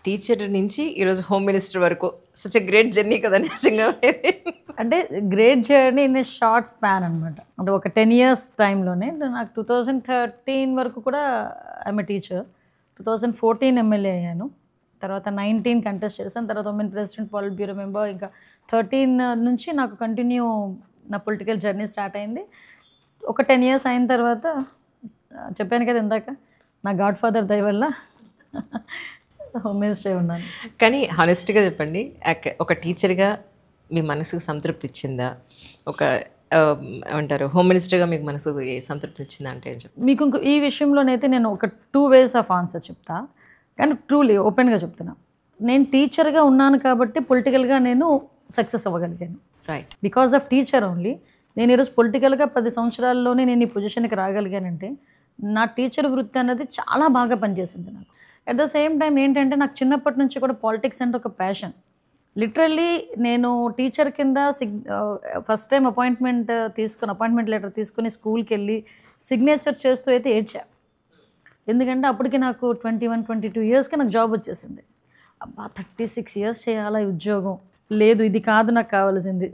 Teacher నుంచి ఈరోజు home minister వరకు సచ్ ఎ గ్రేట్ జర్నీ కదా నిజంగా. అంటే great journey in a short span అనమాట. అంటే ఒక 10 years టైంలోనే నాకు 2013 వరకు కూడా ఐఎమ్ ఏ టీచర్. 2014 ఎమ్మెల్యే అయ్యాను. తర్వాత 19 కంటెస్ట్ చేశాను. తర్వాత ఉమెన్ ప్రెసిడెంట్, పాలిట్ బ్యూరో మెంబర్. ఇంకా 13 నుంచి నాకు కంటిన్యూ నా పొలిటికల్ జర్నీ స్టార్ట్ అయింది. ఒక 10 years అయిన తర్వాత చెప్పాను కదా ఇందాక, నా గాడ్ ఫాదర్ దయ వల్ల హోమ్ మినిస్టర్ ఉన్నాను. కానీ హానెస్ట్గా చెప్పండి, ఒక టీచర్గా మీ మనసుకు సంతృప్తి ఇచ్చిందా? ఒక ఏమంటారు హోమ్ మినిస్టర్గా మీకు మనసుకు సంతృప్తి ఇచ్చిందా అంటే ఏం చెప్పండి? మీకు ఈ విషయంలోనైతే నేను ఒక 2 ways ఆఫ్ ఆన్సర్ చెప్తా. కానీ ట్రూలీ ఓపెన్గా చెప్తున్నా, నేను టీచర్గా ఉన్నాను కాబట్టి పొలిటికల్గా నేను సక్సెస్ అవ్వగలిగాను. Right. Because of teacher only. నేను ఈరోజు పొలిటికల్గా 10 సంవత్సరాల్లోనే నేను ఈ పొజిషన్కి రాగలిగానంటే నా టీచర్ వృత్తి అనేది చాలా బాగా పనిచేసింది నాకు. అట్ ద సేమ్ టైం ఏంటంటే నాకు చిన్నప్పటి నుంచి కూడా పాలిటిక్స్ అంటే ఒక ప్యాషన్. లిటరల్లీ నేను టీచర్ కింద ఫస్ట్ టైం అపాయింట్మెంట్ లెటర్ తీసుకుని స్కూల్కి వెళ్ళి సిగ్నేచర్ చేస్తూ అయితే ఏడ్చా. ఎందుకంటే అప్పటికి నాకు 21-22 yearsకి నాకు జాబ్ వచ్చేసింది. అబ్బా 36 years చేయాలా ఈ ఉద్యోగం, లేదు ఇది కాదు నాకు కావాల్సింది,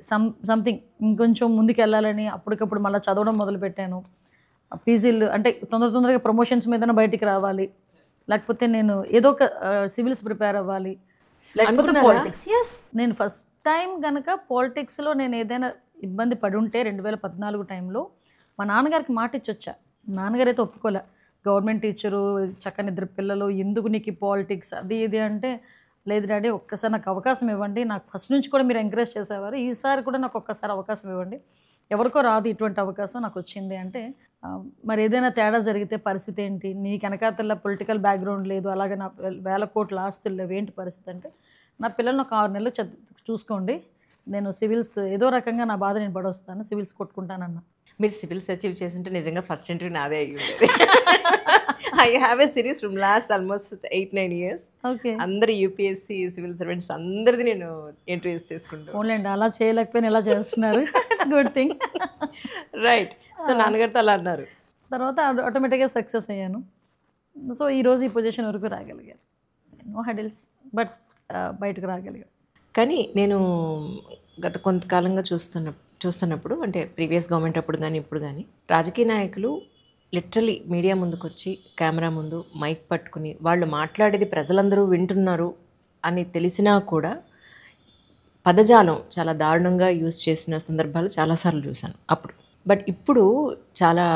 సంథింగ్ ఇంకొంచెం ముందుకు వెళ్ళాలని అప్పటికప్పుడు మళ్ళీ చదవడం మొదలుపెట్టాను. పీజీలు అంటే తొందరగా ప్రమోషన్స్ మీదనే బయటికి రావాలి, లేకపోతే నేను ఏదో ఒక సివిల్స్ ప్రిపేర్ అవ్వాలి, లేకపోతే పాలిటిక్స్. ఎస్, నేను ఫస్ట్ టైం కనుక పాలిటిక్స్లో నేను ఏదైనా ఇబ్బంది పడి ఉంటే 2014 టైంలో మా నాన్నగారికి మాట ఇచ్చొచ్చా. నాన్నగారు అయితే ఒప్పుకోలే. గవర్నమెంట్ టీచరు, చక్కని 2 పిల్లలు, ఎందుకు నీకు పాలిటిక్స్ అది ఇది అంటే, లేదు డాడీ ఒక్కసారి నాకు అవకాశం ఇవ్వండి, నాకు ఫస్ట్ నుంచి కూడా మీరు ఎంకరేజ్ చేసేవారు, ఈసారి కూడా నాకు ఒక్కసారి అవకాశం ఇవ్వండి, ఎవరికో రాదు ఇటువంటి అవకాశం, నాకు వచ్చింది అంటే, మరి ఏదైనా తేడా జరిగితే పరిస్థితి ఏంటి, నీకు వెనకాతల పొలిటికల్ బ్యాక్గ్రౌండ్ లేదు, అలాగే నా 1000 కోట్ల ఆస్తులు లేవు, ఏంటి పరిస్థితి అంటే, నా పిల్లల్ని ఒక 6 నెలలు చూసుకోండి, నేను సివిల్స్ ఏదో రకంగా నా బాధ నేను పడొస్తాను, సివిల్స్ కొట్టుకుంటానన్నా. మీరు సివిల్స్ అచీవ్ చేస్తుంటే నిజంగా ఫస్ట్ ఇంటర్వ్యూ నాదే అయ్యి ఉండేది. I have a series from last almost 8-9 years. Okay, అందరు యూపీఎస్సీ సివిల్ సర్వెంట్స్ అందరిది నేను ఇంటర్వ్యూస్ తీసుకుంటాను. ఓన్లేండి అలా చేయలేకపోయినా ఇలా చేస్తున్నారు, it's good thing. Right. So నాన్నగారితో అలా అన్నారు, తర్వాత ఆటోమేటిక్గా సక్సెస్ అయ్యాను. సో ఈరోజు ఈ పొజిషన్ వరకు రాగలిగాను. నో హెడిల్స్, బట్ బయటకు రాగలిగాను. కానీ నేను గత కొంతకాలంగా చూస్తున్నప్పుడు అంటే ప్రీవియస్ గవర్నమెంట్ అప్పుడు కానీ ఇప్పుడు కానీ రాజకీయ నాయకులు లిటరలీ మీడియా ముందుకు వచ్చి కెమెరా ముందు మైక్ పట్టుకుని వాళ్ళు మాట్లాడేది ప్రజలందరూ వింటున్నారు అని తెలిసినా కూడా పదజాలం చాలా దారుణంగా యూజ్ చేసిన సందర్భాలు చాలాసార్లు చూశాను అప్పుడు. బట్ ఇప్పుడు చాలా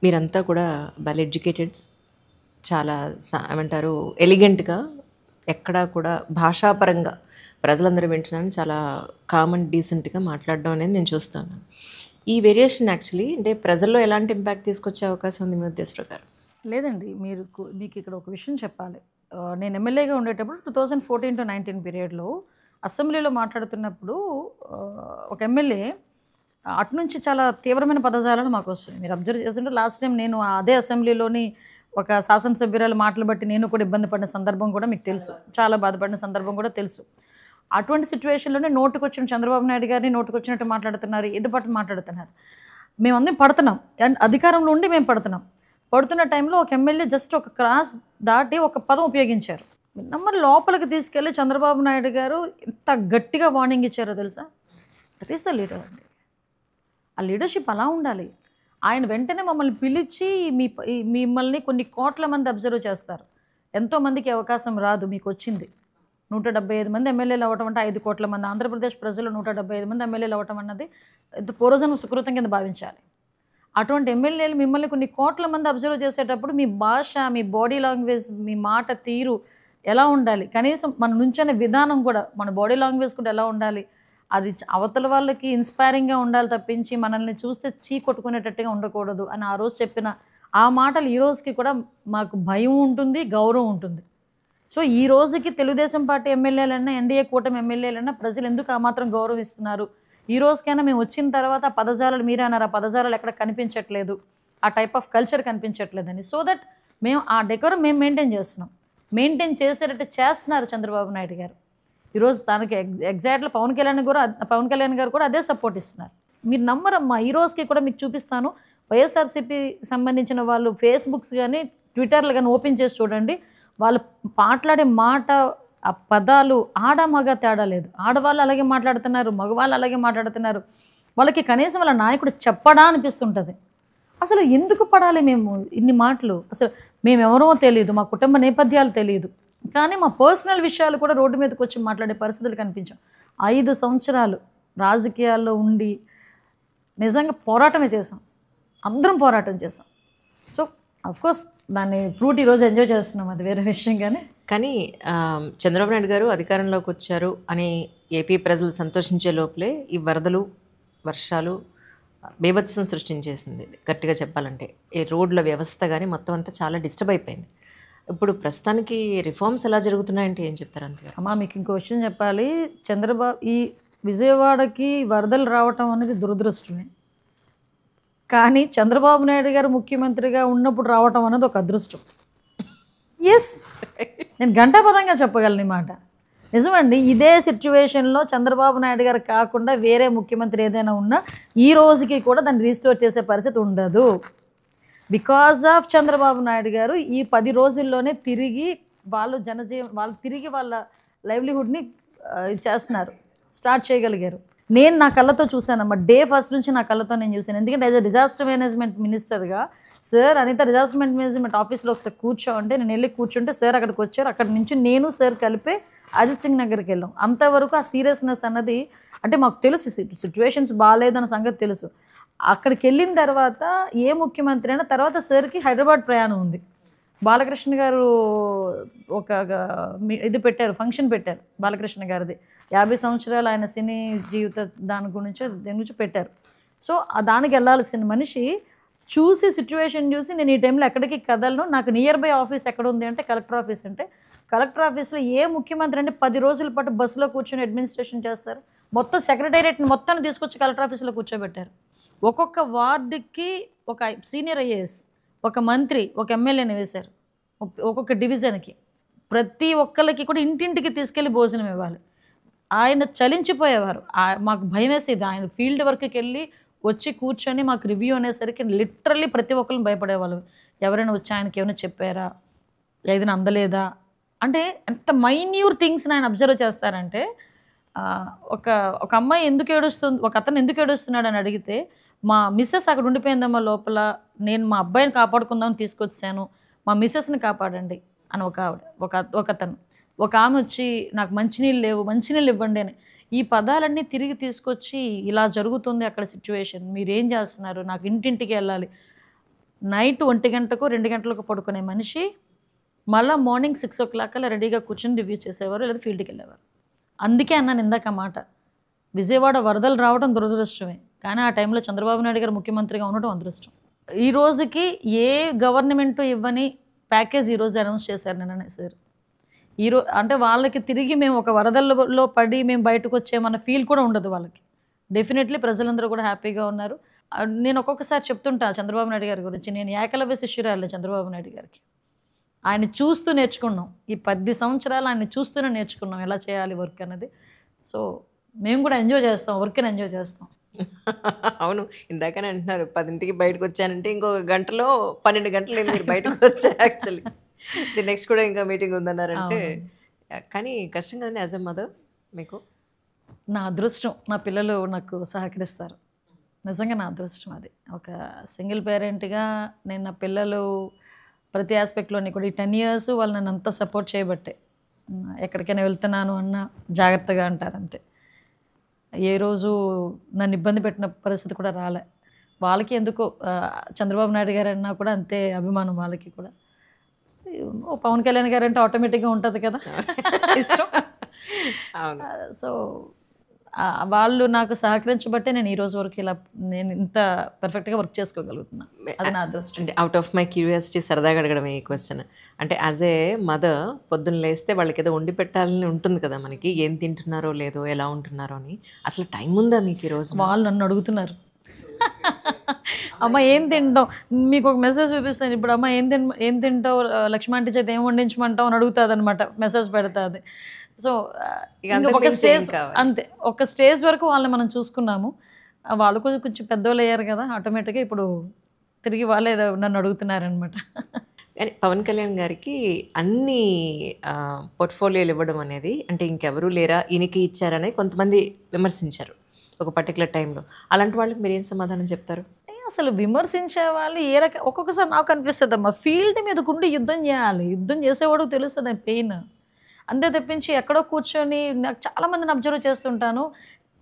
మీరంతా కూడా వెల్ ఎడ్యుకేటెడ్స్, చాలా ఏమంటారు ఎలిగెంట్గా, ఎక్కడా కూడా భాషాపరంగా ప్రజలందరూ వింటున్నాను, చాలా కామన్ డీసెంట్గా మాట్లాడడం అనేది నేను చూస్తాను. ఈ వేరియేషన్ యాక్చువల్లీ అంటే ప్రజల్లో ఎలాంటి ఇంపాక్ట్ తీసుకొచ్చే అవకాశం ఉంది మీ ఉద్దేశ ప్రకారం? లేదండి, మీకు ఇక్కడ ఒక విషయం చెప్పాలి. నేను ఎమ్మెల్యేగా ఉండేటప్పుడు 2014-19 పీరియడ్లో అసెంబ్లీలో మాట్లాడుతున్నప్పుడు ఒక ఎమ్మెల్యే అటు నుంచి చాలా తీవ్రమైన పదజాలను మాకు వస్తాయి. మీరు అబ్జర్వ్ చేస్తుంటే లాస్ట్ టైం నేను అదే అసెంబ్లీలోని ఒక శాసనసభ్యురాలు మాటలు బట్టి నేను కూడా ఇబ్బంది పడిన సందర్భం కూడా మీకు తెలుసు, చాలా బాధపడిన సందర్భం కూడా తెలుసు. అటువంటి సిచ్యువేషన్లోనే నోటుకొచ్చిన చంద్రబాబు నాయుడు గారిని నోటుకొచ్చినట్టు మాట్లాడుతున్నారు, ఏదో పాటు మాట్లాడుతున్నారు. మేమందరం పడుతున్నాం, అధికారంలో ఉండి మేము పడుతున్న టైంలో ఒక ఎమ్మెల్యే జస్ట్ ఒక క్రాస్ దాటి ఒక పదం ఉపయోగించారు. నమ్మరు లోపలికి తీసుకెళ్ళి చంద్రబాబు నాయుడు గారు ఎంత గట్టిగా వార్నింగ్ ఇచ్చారో తెలుసా? దట్ ఈస్ ద లీడర్ అండి. ఆ లీడర్షిప్ అలా ఉండాలి. ఆయన వెంటనే మమ్మల్ని పిలిచి మిమ్మల్ని కొన్ని కోట్ల మంది అబ్జర్వ్ చేస్తారు, ఎంతోమందికి అవకాశం రాదు, మీకు వచ్చింది. 175 మంది ఎమ్మెల్యేలు అవ్వటం అంటే 5 కోట్ల మంది, ఆంధ్రప్రదేశ్ ప్రజలు 175 మంది ఎమ్మెల్యేలు అవ్వటం అన్నది ఎంత పూర్వజన్మ సుకృతం కింద భావించాలి. అటువంటి ఎమ్మెల్యేలు మిమ్మల్ని కొన్ని కోట్ల మంది అబ్జర్వ్ చేసేటప్పుడు మీ భాష, మీ బాడీ లాంగ్వేజ్, మీ మాట తీరు ఎలా ఉండాలి, కనీసం మన నుంచనే విధానం కూడా, మన బాడీ లాంగ్వేజ్ కూడా ఎలా ఉండాలి, అది అవతల వాళ్ళకి ఇన్స్పైరింగ్గా ఉండాలి తప్పించి మనల్ని చూస్తే చీ కొట్టుకునేటట్టుగా ఉండకూడదు అని ఆ రోజు చెప్పిన ఆ మాటలు ఈ రోజుకి కూడా మాకు భయం ఉంటుంది, గౌరవం ఉంటుంది. సో ఈ రోజుకి తెలుగుదేశం పార్టీ ఎమ్మెల్యేలన్నా, ఎన్డీఏ కూటమి ఎమ్మెల్యేలన్నా ప్రజలు ఎందుకు ఆ మాత్రం గౌరవిస్తున్నారు? ఈ రోజుకైనా మేము వచ్చిన తర్వాత ఆ పదజాలాలు మీరే అన్నారు, ఆ పదజాలాలు ఎక్కడ కనిపించట్లేదు, ఆ టైప్ ఆఫ్ కల్చర్ కనిపించట్లేదని. సో దట్ మేము ఆ డెకోరం మేము మెయింటైన్ చేస్తున్నాం, మెయింటైన్ చేసేటట్టు చేస్తున్నారు చంద్రబాబు నాయుడు గారు. ఈరోజు తనకి ఎగ్జాక్ట్గా పవన్ కళ్యాణ్ గారు కూడా అదే సపోర్ట్ ఇస్తున్నారు. మీరు నమ్మరమ్మా, ఈ రోజుకి కూడా మీకు చూపిస్తాను. వైఎస్ఆర్సీపీ సంబంధించిన వాళ్ళు ఫేస్బుక్స్ కానీ ట్విట్టర్లు కానీ ఓపెన్ చేసి చూడండి, వాళ్ళు మాట్లాడే మాట ఆ పదాలు ఆడ మగ తేడా లేదు. ఆడవాళ్ళు అలాగే మాట్లాడుతున్నారు, మగవాళ్ళు అలాగే మాట్లాడుతున్నారు. వాళ్ళకి కనీసం వాళ్ళ నాయకుడు చెప్పడా అనిపిస్తుంటుంది. అసలు ఎందుకు పడాలి మేము ఇన్ని మాటలు? అసలు మేమెవరో తెలియదు, మా కుటుంబ నేపథ్యాలు తెలియదు, కానీ మా పర్సనల్ విషయాలు కూడా రోడ్డు మీదకి వచ్చి మాట్లాడే పరిస్థితులు కనిపించాం. 5 సంవత్సరాలు రాజకీయాల్లో ఉండి నిజంగా పోరాటమే చేసాం, అందరం పోరాటం చేసాం. సో అఫ్కోర్స్ దాన్ని ఫ్రూట్ ఈరోజు ఎంజాయ్ చేస్తున్నాం, అది వేరే విషయం. కానీ చంద్రబాబు నాయుడు గారు అధికారంలోకి వచ్చారు అని ఏపీ ప్రజలు సంతోషించే లోపలే ఈ వరదలు, వర్షాలు బీభత్సం సృష్టించేసింది. గట్టిగా చెప్పాలంటే ఈ రోడ్ల వ్యవస్థ కానీ మొత్తం అంతా చాలా డిస్టర్బ్ అయిపోయింది. ఇప్పుడు ప్రస్తుతానికి రిఫార్మ్స్ ఎలా జరుగుతున్నాయంటే ఏం చెప్తారు అంతే? అమ్మా మీకు ఇంకో విషయం చెప్పాలి. చంద్రబాబు ఈ విజయవాడకి వరదలు రావటం అనేది దురదృష్టమే, కానీ చంద్రబాబు నాయుడు గారు ముఖ్యమంత్రిగా ఉన్నప్పుడు రావటం అనేది ఒక అదృష్టం. ఎస్, నేను ఘంటాపదంగా చెప్పగలను ఈ మాట. నిజమండి. ఇదే సిచ్యువేషన్లో చంద్రబాబు నాయుడు గారు కాకుండా వేరే ముఖ్యమంత్రి ఏదైనా ఉన్నా ఈ రోజుకి కూడా దాన్ని రీస్టోర్ చేసే పరిస్థితి ఉండదు. బికాజ్ ఆఫ్ చంద్రబాబు నాయుడు గారు ఈ 10 రోజుల్లోనే తిరిగి వాళ్ళు వాళ్ళు తిరిగి వాళ్ళ లైవ్లీహుడ్ని చేస్తున్నారు, స్టార్ట్ చేయగలిగారు. నేను నా కళ్ళతో చూశానమ్మా, డే ఫస్ట్ నుంచి నా కళ్ళతో నేను చూశాను. ఎందుకంటే యాజ్ అ డిజాస్టర్ మేనేజ్మెంట్ మినిస్టర్గా సార్ అనిత డిజాస్టర్ మేనేజ్మెంట్ ఆఫీస్లో ఒకసారి కూర్చోంటే నేను వెళ్ళి కూర్చుంటే సార్ అక్కడికి వచ్చారు. అక్కడి నుంచి నేను సార్ కలిపే అజిత్ సింగ్ నగర్కి వెళ్ళాం. అంతవరకు ఆ సీరియస్నెస్ అన్నది అంటే మాకు తెలుసు, సిచ్యువేషన్స్ బాగాలేదన్న సంగతి తెలుసు. అక్కడికి వెళ్ళిన తర్వాత ఏ ముఖ్యమంత్రి అయినా తర్వాత సార్కి హైదరాబాద్ ప్రయాణం ఉంది. బాలకృష్ణ గారు ఒక ఇది పెట్టారు, ఫంక్షన్ పెట్టారు బాలకృష్ణ గారిది, 50 సంవత్సరాలు ఆయన సినీ జీవిత దేని గురించి పెట్టారు. సో దానికి వెళ్ళాల్సిన మనిషి చూసి సిచ్యువేషన్ చూసి నేను ఈ టైంలో ఎక్కడికి కదలను, నాకు నియర్ బై ఆఫీస్ ఎక్కడ ఉంది అంటే కలెక్టర్ ఆఫీస్. అంటే కలెక్టర్ ఆఫీస్లో ఏ ముఖ్యమంత్రి అంటే 10 రోజుల పాటు బస్సులో కూర్చొని అడ్మినిస్ట్రేషన్ చేస్తారు? మొత్తం సెక్రటేరియట్ని మొత్తాన్ని తీసుకొచ్చి కలెక్టర్ ఆఫీస్లో కూర్చోబెట్టారు. ఒక్కొక్క వార్డుకి ఒక సీనియర్ ఐఏఎస్, ఒక మంత్రి, ఒక ఎమ్మెల్యేని వేశారు. ఒక్కొక్క డివిజన్కి ప్రతి ఒక్కరికి కూడా ఇంటింటికి తీసుకెళ్ళి భోజనం ఇవ్వాలి. ఆయన చలించిపోయేవారు. మాకు భయం వేసేది. ఆయన ఫీల్డ్ వర్క్కి వెళ్ళి వచ్చి కూర్చొని మాకు రివ్యూ అనేసరికి లిటరల్లీ ప్రతి ఒక్కరిని భయపడేవాళ్ళు. ఎవరైనా వచ్చి ఆయనకి ఏమైనా చెప్పారా, ఏదైనా అందలేదా అంటే ఎంత మైన్యూర్ థింగ్స్ని ఆయన అబ్జర్వ్ చేస్తారంటే, ఒక అమ్మాయి ఎందుకు ఏడుస్తుంది, ఒక అతను ఎందుకు ఏడుస్తున్నాడు అని అడిగితే, మా మిస్సెస్ అక్కడ ఉండిపోయిందమ్మా లోపల, నేను మా అబ్బాయిని కాపాడుకుందామని తీసుకొచ్చాను, మా మిస్సెస్ని కాపాడండి అని ఒకతను. ఒక ఆమె వచ్చి నాకు మంచినీళ్ళు లేవు, మంచినీళ్ళు ఇవ్వండి అని. ఈ పదాలన్నీ తిరిగి తీసుకొచ్చి ఇలా జరుగుతుంది అక్కడ సిచ్యువేషన్, మీరేం చేస్తున్నారు, నాకు ఇంటింటికి వెళ్ళాలి. నైట్ 1 గంటకు 2 గంటలకు పడుకునే మనిషి మళ్ళీ మార్నింగ్ 6 o'clock అలా రెడీగా కూర్చొని రివ్యూ చేసేవారు, లేదా ఫీల్డ్కి వెళ్ళేవారు. అందుకే అన్నాను ఇందాక మాట, విజయవాడ వరదలు రావడం దురదృష్టమే, కానీ ఆ టైంలో చంద్రబాబు నాయుడు గారు ముఖ్యమంత్రిగా ఉండటం అదృష్టం. ఈ రోజుకి ఏ గవర్నమెంట్ ఇవ్వని ప్యాకేజ్ ఈరోజు అనౌన్స్ చేశారు నిన్ననే సార్. అంటే వాళ్ళకి తిరిగి మేము ఒక వరదల్లో పడి మేము బయటకు వచ్చేమన్న ఫీల్ కూడా ఉండదు వాళ్ళకి. డెఫినెట్లీ ప్రజలందరూ కూడా హ్యాపీగా ఉన్నారు. నేను ఒక్కొక్కసారి చెప్తుంటా చంద్రబాబు నాయుడు గారి గురించి, నేను ఏకలవ్య శిష్యురాలే చంద్రబాబు నాయుడు గారికి. ఆయన చూస్తూ నేర్చుకున్నాం, ఈ 10 సంవత్సరాలు ఆయన చూస్తూనే నేర్చుకున్నాం ఎలా చేయాలి వర్క్ అన్నది. సో మేము కూడా ఎంజాయ్ చేస్తాం, వర్క్ని ఎంజాయ్ చేస్తాం. అవును, ఇందాకనే అంటున్నారు 10ంటికి బయటకు వచ్చానంటే ఇంకొక గంటలో 12 గంటలు మీరు బయటకు వచ్చారు. యాక్చువల్లీ నెక్స్ట్ కూడా ఇంకా మీటింగ్ ఉందన్నారంటే, కానీ కష్టం కదండి యాజ్ ఎ మదర్ మీకు? నా అదృష్టం, నా పిల్లలు నాకు సహకరిస్తారు, నిజంగా నా అదృష్టం అది. ఒక సింగిల్ పేరెంట్గా నేను నా పిల్లలు ప్రతి ఆస్పెక్ట్లోని కూడా ఈ 10 years వాళ్ళు నన్ను అంతా సపోర్ట్ చేయబట్టే, ఎక్కడికైనా వెళ్తున్నాను అన్న జాగ్రత్తగా అంటారు అంతే. ఏ రోజు నన్ను ఇబ్బంది పెట్టిన పరిస్థితి కూడా రాలే. వాళ్ళకి ఎందుకో చంద్రబాబు నాయుడు గారు అన్నా కూడా అంతే అభిమానం వాళ్ళకి కూడా. పవన్ కళ్యాణ్ గారు అంటే ఆటోమేటిక్గా ఉంటుంది కదా ఇష్టం. సో వాళ్ళు నాకు సహకరించబట్టే నేను ఈ రోజు వరకు ఇలా నేను ఇంత పర్ఫెక్ట్గా వర్క్ చేసుకోగలుగుతున్నా, అది నా అదృష్టం. అంటే అవుట్ ఆఫ్ మై క్యూరియాసిటీ సరదాగా అడగడం ఈ క్వశ్చన్, అంటే యాజ్ ఏ మదర్ పొద్దున్న లేస్తే వాళ్ళకి ఏదో వండి పెట్టాలని ఉంటుంది కదా మనకి, ఏం తింటున్నారో లేదో ఎలా ఉంటున్నారో అని, అసలు టైం ఉందా మీకు ఈరోజు? వాళ్ళు నన్ను అడుగుతున్నారు, అమ్మ ఏం తింటావు, మీకు ఒక మెసేజ్ చూపిస్తాను ఇప్పుడు, అమ్మ ఏం తింటావు లక్ష్మీ ఆంటీ చేత ఏం వండించమంటావు అని అడుగుతుంది అనమాట, మెసేజ్ పెడుతుంది. సో ఒక స్టేజ్ అంతే, ఒక స్టేజ్ వరకు వాళ్ళని మనం చూసుకున్నాము, వాళ్ళు కొంచెం పెద్దవాళ్ళు అయ్యారు కదా, ఆటోమేటిక్గా ఇప్పుడు తిరిగి వాళ్ళే నన్ను అడుగుతున్నారనమాట. కానీ పవన్ కళ్యాణ్ గారికి అన్ని పోర్ట్ఫోలియోలు ఇవ్వడం అనేది అంటే ఇంకెవరూ లేరా ఈయనకి ఇచ్చారని కొంతమంది విమర్శించారు ఒక పర్టికులర్ టైంలో. అలాంటి వాళ్ళకి మీరు ఏం సమాధానం చెప్తారు? అసలు విమర్శించే వాళ్ళు ఏ రక ఒక్కొక్కసారి నాకు అనిపిస్తుంది అమ్మా, ఫీల్డ్ మీదకుండి యుద్ధం చేయాలి, యుద్ధం చేసేవాడు తెలుస్తుంది ఆ పెయిన్. అంతే తప్పించి ఎక్కడో కూర్చొని నాకు చాలామందిని అబ్జర్వ్ చేస్తుంటాను,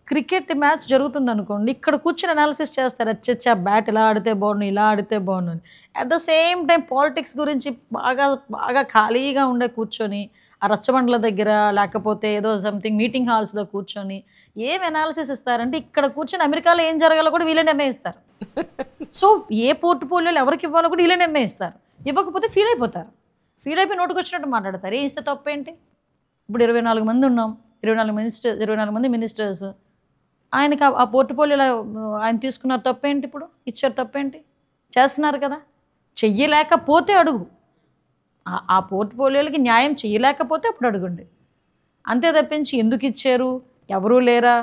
క్రికెట్ మ్యాచ్ జరుగుతుంది అనుకోండి, ఇక్కడ కూర్చొని అనాలిసిస్ చేస్తారు, అచ్చచ్చా బ్యాట్ ఇలా ఆడితే బాగుండు, ఇలా ఆడితే బాగుండు అని. At the same time politics గురించి బాగా బాగా ఖాళీగా ఉండే కూర్చొని ఆ రచ్చబండ్ల దగ్గర లేకపోతే ఏదో సంథింగ్ మీటింగ్ హాల్స్లో కూర్చొని ఏం అనాలిసిస్ ఇస్తారంటే ఇక్కడ కూర్చొని అమెరికాలో ఏం జరగాలో కూడా వీళ్ళే నిర్ణయిస్తారు. సో ఏ పోర్ట్ఫోలియోలు ఎవరికి ఇవ్వాలో కూడా వీళ్ళే నిర్ణయిస్తారు. ఇవ్వకపోతే ఫీల్ అయిపోతారు, ఫీల్ అయిపోయి నోటుకు వచ్చినట్టు మాట్లాడతారు. ఏ ఇస్తే తప్పేంటి? ఇప్పుడు 24 మంది ఉన్నాం, 24 మంది మినిస్టర్స్, ఆయనకి ఆ పోర్ట్ఫోలియోలో ఆయన తీసుకున్నారు తప్పేంటి? ఇప్పుడు ఇచ్చారు తప్పేంటి? చేస్తున్నారు కదా. చెయ్యలేకపోతే అడుగు, ఆ పోర్ట్ఫోలియోలకి న్యాయం చేయలేకపోతే అప్పుడు అడుగుండి. అంతే తప్పించి ఎందుకు ఇచ్చారు, ఎవరూ లేరా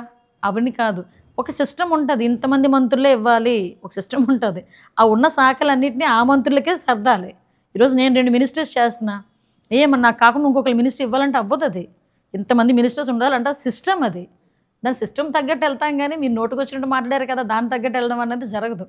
అవన్నీ కాదు. ఒక సిస్టమ్ ఉంటుంది, ఇంతమంది మంత్రులే ఇవ్వాలి, ఒక సిస్టమ్ ఉంటుంది. ఆ ఉన్న శాఖలన్నింటినీ ఆ మంత్రులకే సర్దాలి. ఈరోజు నేను 2 మినిస్టర్స్ చేస్తున్నా, ఏమన్నా నాకు కాకుండా ఇంకొకరు మినిస్టర్ ఇవ్వాలంటే అవ్వదు. అది ఇంతమంది మినిస్టర్స్ ఉండాలంటే సిస్టమ్ అది. దాని సిస్టమ్ తగ్గట్టు వెళ్తాం, కానీ మీరు నోటుకు వచ్చినట్టు మాట్లాడారు కదా దాని తగ్గట్టు వెళ్ళడం అన్నది జరగదు.